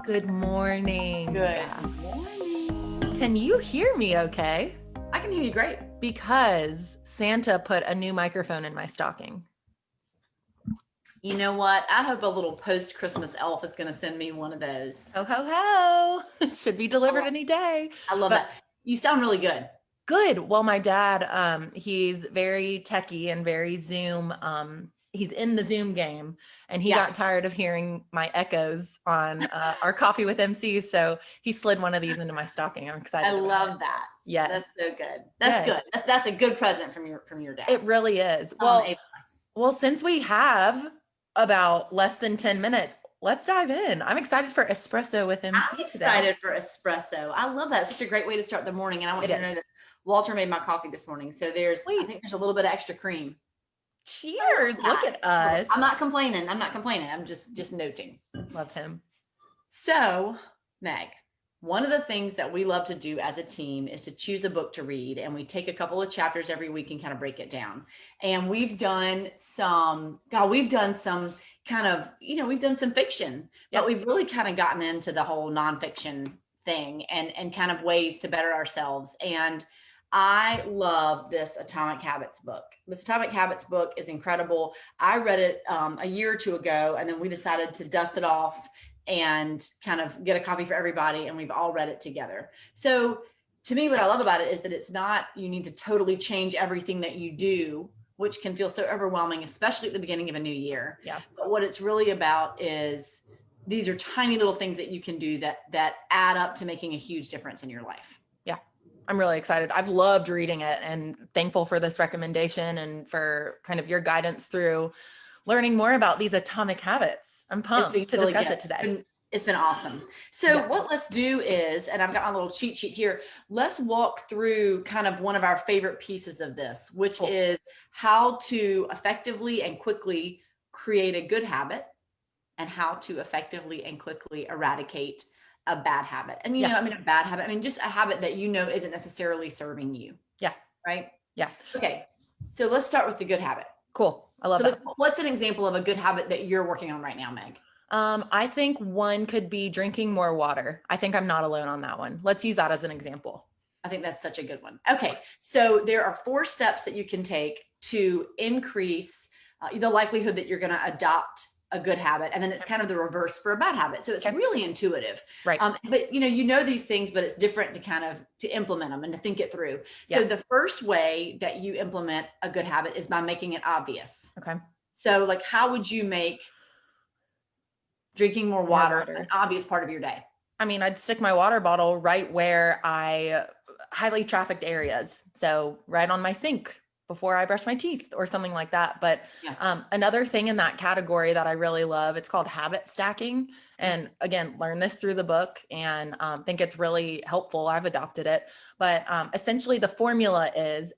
Good morning. Good morning. Can you hear me okay? I can hear you great. Because Santa put a new microphone in my stocking. You know what? I hope a little post-Christmas elf is going to send me one of those. Ho, ho, ho. It should be delivered any day. I love that. You sound really good. Good. Well, my dad, he's very techie and very Zoom. He's in the Zoom game, and he got tired of hearing my echoes on our Coffee with MC. So he slid one of these into my stocking. I'm excited. I love that. Yeah, that's so good. That's good. That's a good present from your dad. It really is. Well, since we have about less than 10 minutes, let's dive in. I'm excited for Espresso with MC today. I'm excited for Espresso. I love that. It's such a great way to start the morning. And I want you to know that Walter made my coffee this morning. So I think there's a little bit of extra cream. Cheers. Look at us. I'm not complaining. I'm just noting. Love him. So, Meg, one of the things that we love to do as a team is to choose a book to read, and we take a couple of chapters every week and kind of break it down. And we've done some kind of, we've done some fiction, but we've really kind of gotten into the whole nonfiction thing and kind of ways to better ourselves. And I love this Atomic Habits book. This Atomic Habits book is incredible. I read it a year or two ago, and then we decided to dust it off and kind of get a copy for everybody, and we've all read it together. So to me, what I love about it is that it's not, you need to totally change everything that you do, which can feel so overwhelming, especially at the beginning of a new year. Yeah. But what it's really about is these are tiny little things that you can do that add up to making a huge difference in your life. Yeah. I'm really excited. I've loved reading it and thankful for this recommendation and for kind of your guidance through learning more about these atomic habits. I'm pumped to discuss it today. It's been awesome. So what let's do is, and I've got my little cheat sheet here, let's walk through kind of one of our favorite pieces of this, which is how to effectively and quickly create a good habit and how to effectively and quickly eradicate a bad habit. And, a bad habit, just a habit that isn't necessarily serving you. Yeah. Right? Yeah. Okay. So let's start with the good habit. Cool. I love that. What's an example of a good habit that you're working on right now, Meg? I think one could be drinking more water. I think I'm not alone on that one. Let's use that as an example. I think that's such a good one. Okay. So there are 4 steps that you can take to increase the likelihood that you're going to adopt a good habit. And then it's kind of the reverse for a bad habit. So it's really intuitive. Right. But these things, but it's different to implement them and to think it through. So the first way that you implement a good habit is by making it obvious. Okay. So how would you make drinking more water an obvious part of your day? I'd stick my water bottle right where I highly trafficked areas. So right on my sink before I brush my teeth or something like that. But another thing in that category that I really love, it's called habit stacking. And again, learn this through the book and think it's really helpful. I've adopted it. But essentially the formula is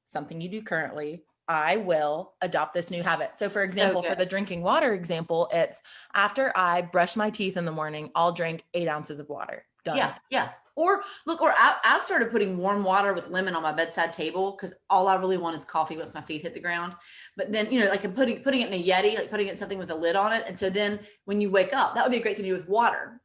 something you do currently, I will adopt this new habit. So for example, for the drinking water example, it's after I brush my teeth in the morning, I'll drink 8 ounces of water. Done. Yeah. Or I've started putting warm water with lemon on my bedside table because all I really want is coffee once my feet hit the ground. But then, I'm putting it in a Yeti, putting it in something with a lid on it. And so then when you wake up, that would be a great thing to do with water.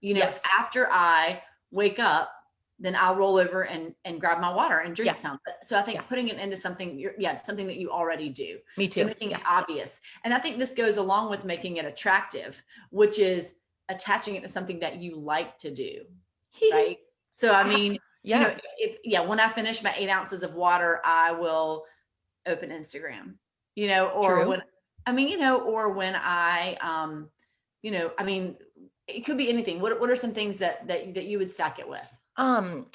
After I wake up, then I'll roll over and grab my water and drink some. So I think putting it into something, something that you already do. Me too. So making it obvious. And I think this goes along with making it attractive, which is attaching it to something that you like to do. Right. So, when I finish my 8 ounces of water, I will open Instagram, or when it could be anything. What are some things that you would stack it with?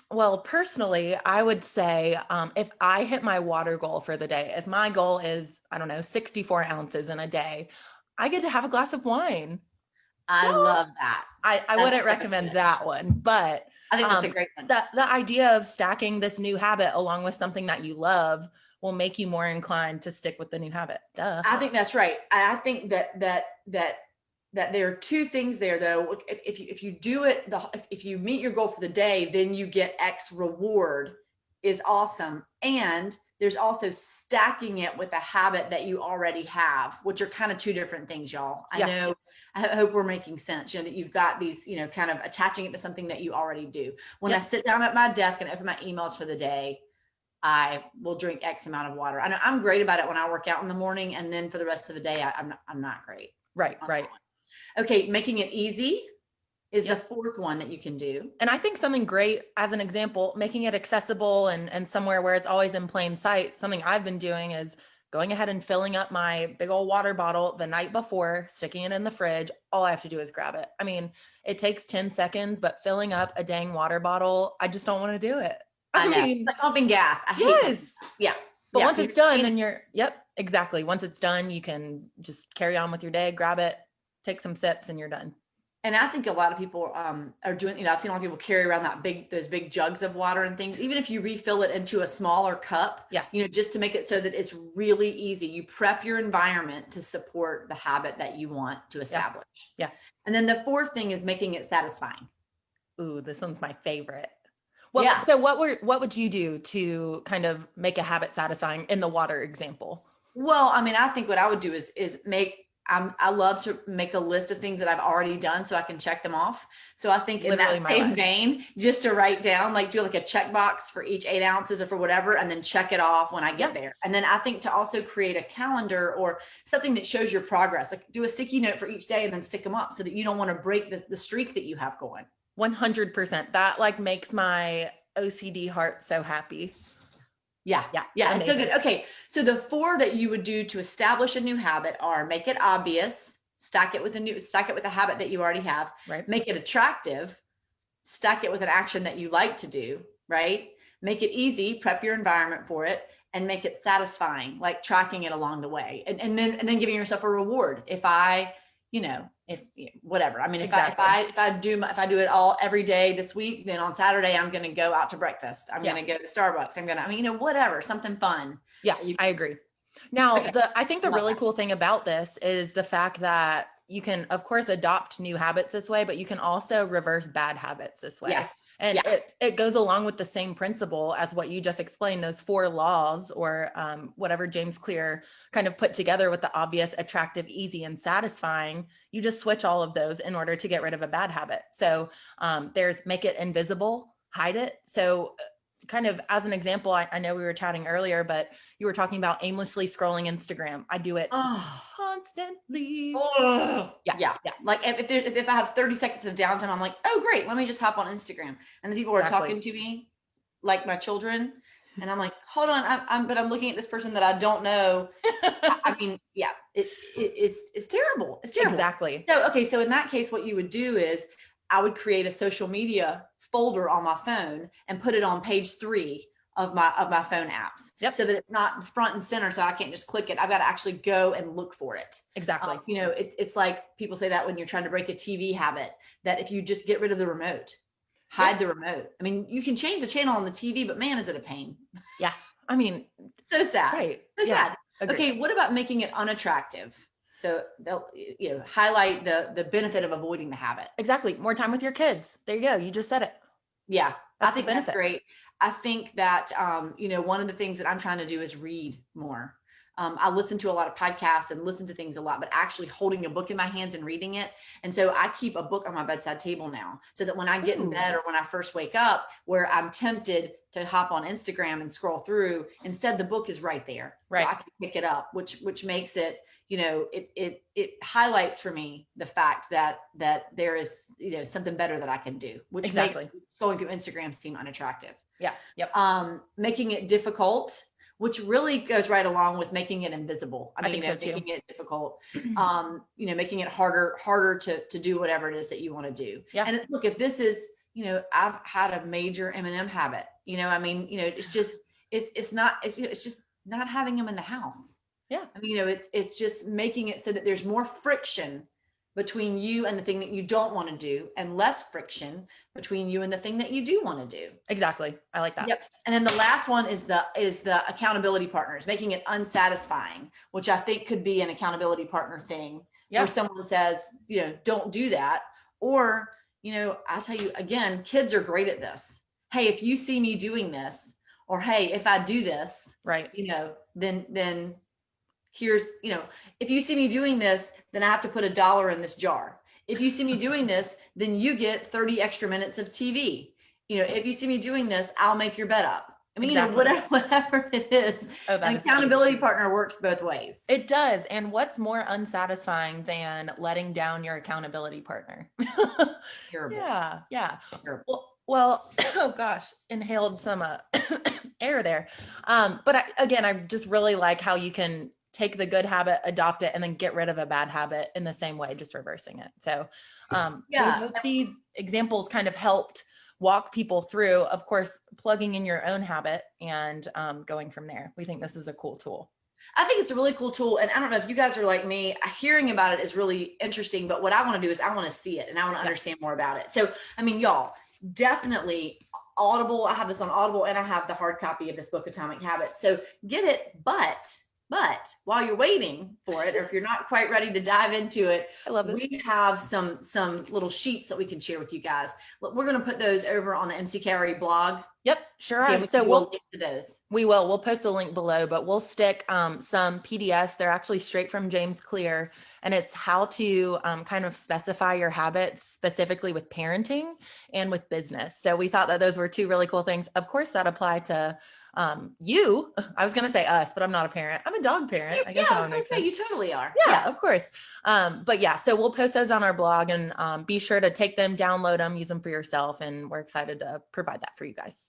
Well, personally, I would say, if I hit my water goal for the day, if my goal is, 64 ounces in a day, I get to have a glass of wine. I love that. I wouldn't recommend that one, but I think that's a great one. The idea of stacking this new habit along with something that you love will make you more inclined to stick with the new habit. Duh. I think that's right. I think that there are 2 things there though. If you do it, if you meet your goal for the day, then you get X reward is awesome. And there's also stacking it with a habit that you already have, which are kind of two different things, y'all. I know, I hope we're making sense, that you've got these, kind of attaching it to something that you already do. When I sit down at my desk and open my emails for the day, I will drink X amount of water. I know I'm great about it when I work out in the morning, and then for the rest of the day, I'm not great. Right. Okay. Making it easy is the fourth one that you can do. And I think something great, as an example, making it accessible and somewhere where it's always in plain sight. Something I've been doing is going ahead and filling up my big old water bottle the night before, sticking it in the fridge. All I have to do is grab it. I mean, it takes 10 seconds, but filling up a dang water bottle, I just don't want to do it. I mean, it's like pumping gas. I hate it. Yeah. But once it's done, then exactly. Once it's done, you can just carry on with your day, grab it, take some sips, and you're done. And I think a lot of people are doing, I've seen a lot of people carry around those big jugs of water and things. Even if you refill it into a smaller cup, just to make it so that it's really easy. You prep your environment to support the habit that you want to establish. Yeah. And then the fourth thing is making it satisfying. Ooh, this one's my favorite. Well, so what would you do to kind of make a habit satisfying in the water example? Well, I mean, I think what I would do is I love to make a list of things that I've already done so I can check them off. So I think in that same vein, just to write down, like do like a checkbox for each 8 ounces or for whatever, and then check it off when I get there. And then I think to also create a calendar or something that shows your progress, like do a sticky note for each day and then stick them up so that you don't want to break the streak that you have going. 100%. That like makes my OCD heart so happy. Yeah. It's so good. Okay. So the 4 that you would do to establish a new habit are: make it obvious, stack it with a habit that you already have, right? Make it attractive, stack it with an action that you like to do, right? Make it easy, prep your environment for it, and make it satisfying, like tracking it along the way. And then giving yourself a reward. If whatever. I mean, exactly. if I do it all every day this week, then on Saturday, I'm going to go out to breakfast. I'm going to go to Starbucks. Whatever, something fun. Yeah, I agree. Now, I think the really cool thing about this is the fact that you can, of course, adopt new habits this way, but you can also reverse bad habits this way. Yes. And it goes along with the same principle as what you just explained, those 4 laws or whatever James Clear kind of put together with the obvious, attractive, easy, and satisfying. You just switch all of those in order to get rid of a bad habit. So there's make it invisible, hide it. So kind of as an example, I know we were chatting earlier, but you were talking about aimlessly scrolling Instagram. I do it constantly. Yeah. Like if I have 30 seconds of downtime, I'm like, oh great, let me just hop on Instagram. And the people are talking to me like my children. And I'm like, hold on, but I'm looking at this person that I don't know. I mean, it's terrible. It's terrible. Exactly. So in that case, what you would do is I would create a social media folder on my phone and put it on page 3 of my phone apps. So that it's not front and center. So I can't just click it. I've got to actually go and look for it. Exactly. It's like people say that when you're trying to break a TV habit, that if you just get rid of the remote, hide the remote. I mean, you can change the channel on the TV, but man, is it a pain. Yeah. I mean, so sad. Right. So sad. Agreed. Okay. What about making it unattractive? So they'll, highlight the benefit of avoiding the habit. Exactly. More time with your kids. There you go. You just said it. Yeah. I think that's great. I think that, one of the things that I'm trying to do is read more. I listen to a lot of podcasts and listen to things a lot, but actually holding a book in my hands and reading it. And so I keep a book on my bedside table now, so that when I get in bed or when I first wake up, where I'm tempted to hop on Instagram and scroll through, instead the book is right there. Right. So I can pick it up, which makes it, it highlights for me the fact that there is, something better that I can do, which makes going through Instagram seem unattractive. Yeah. Yep. Making it difficult, which really goes right along with making it invisible. I mean, think so too. Making it difficult, making it harder to do whatever it is that you want to do. Yeah. And look, if this is, I've had a major M&M habit, it's just, it's just not having them in the house. Yeah. I mean, it's just making it so that there's more friction between you and the thing that you don't want to do, and less friction between you and the thing that you do want to do. Exactly. I like that. Yep. And then the last one is the accountability partners, making it unsatisfying, which I think could be an accountability partner thing. Where someone says, don't do that. Or, I tell you again, kids are great at this. Hey, if you see me doing this, or, hey, if I do this, right. Then here's, if you see me doing this, then I have to put $1 in this jar. If you see me doing this, then you get 30 extra minutes of TV. If you see me doing this, I'll make your bed up. I mean, exactly. Whatever it is. Oh, An accountability partner works both ways. It does. And what's more unsatisfying than letting down your accountability partner? Terrible. Yeah. Terrible. Well, oh gosh, inhaled some air there. But I just really like how you can take the good habit, adopt it, and then get rid of a bad habit in the same way, just reversing it. So we hope these examples kind of helped walk people through, of course, plugging in your own habit and going from there. We think this is a cool tool. I think it's a really cool tool. And I don't know if you guys are like me, hearing about it is really interesting, but what I want to do is I want to see it and I want to understand more about it. So, I mean, y'all, definitely Audible. I have this on Audible and I have the hard copy of this book, Atomic Habits. So get it, but while you're waiting for it, or if you're not quite ready to dive into it, I love it. We have some little sheets that we can share with you guys. We're going to put those over on the MCKRE blog. Yep, sure are. So we'll link to those. We'll post the link below, but we'll stick some PDFs. They're actually straight from James Clear, and it's how to kind of specify your habits specifically with parenting and with business. So we thought that those were two really cool things. Of course, that apply to you. I was going to say us, but I'm not a parent. I'm a dog parent. I guess I was going to say you totally are. Yeah, of course. But yeah, so we'll post those on our blog and be sure to take them, download them, use them for yourself. And we're excited to provide that for you guys.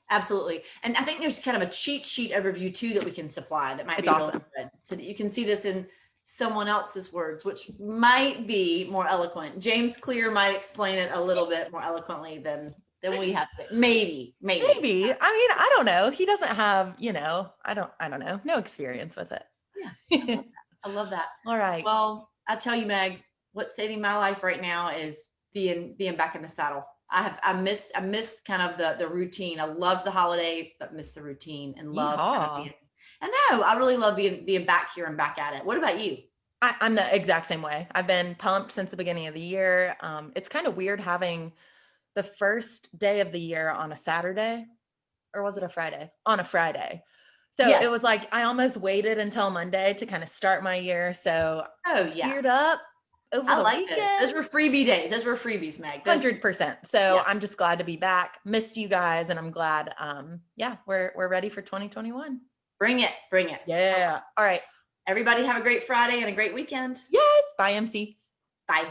Absolutely. And I think there's kind of a cheat sheet overview too that we can supply that might be awesome. really good, so that you can see this in someone else's words, which might be more eloquent. James Clear might explain it a little bit more eloquently than we have to. Maybe. I mean, I don't know. He doesn't have, I don't know, no experience with it. Yeah. I love that. All right. Well, I tell you, Meg, what's saving my life right now is being back in the saddle. I missed kind of the routine. I loved the holidays, but missed the routine and love kind of being. I know, I really love being back here and back at it. What about you? I'm the exact same way. I've been pumped since the beginning of the year. It's kind of weird having the first day of the year on a Saturday, or was it a Friday? On a Friday. So It was like, I almost waited until Monday to kind of start my year. So geared up over the weekend. Those were freebie days. Those were freebies, Meg. 100%. So I'm just glad to be back. Missed you guys. And I'm glad, we're ready for 2021. Bring it. Yeah. All right. Everybody have a great Friday and a great weekend. Yes. Bye, MC. Bye.